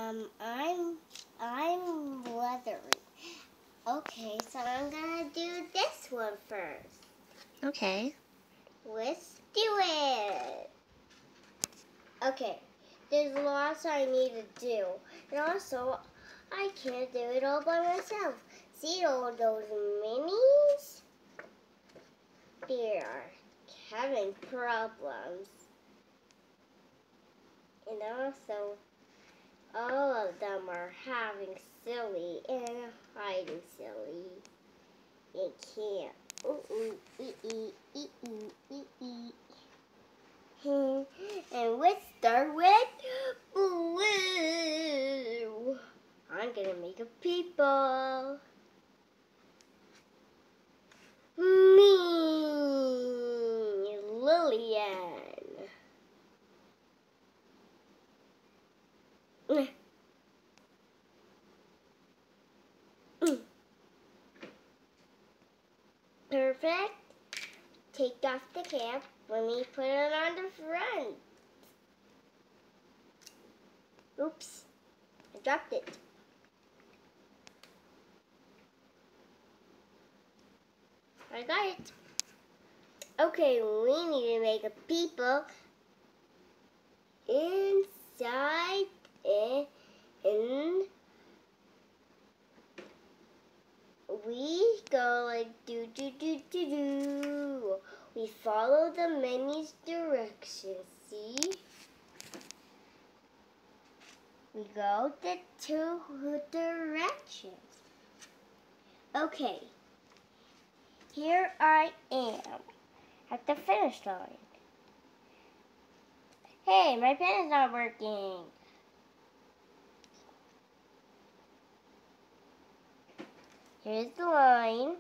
I'm leathery. Okay, so I'm gonna do this one first. Okay. Let's do it. Okay, there's lots I need to do, and also I can't do it all by myself. See all those minis? They are having problems, and also all of them are having silly and hiding silly. They can't. And let's start with blue. I'm gonna make a people. Me, Lillian. Perfect. Take off the cap. Let me put it on the front. Oops, I dropped it. I got it. Okay, we need to make a people inside it, and we go like do do do do do. We follow the menu's directions. See? We go the two directions. Okay. Here I am at the finish line. Hey, my pen is not working. Here's the line.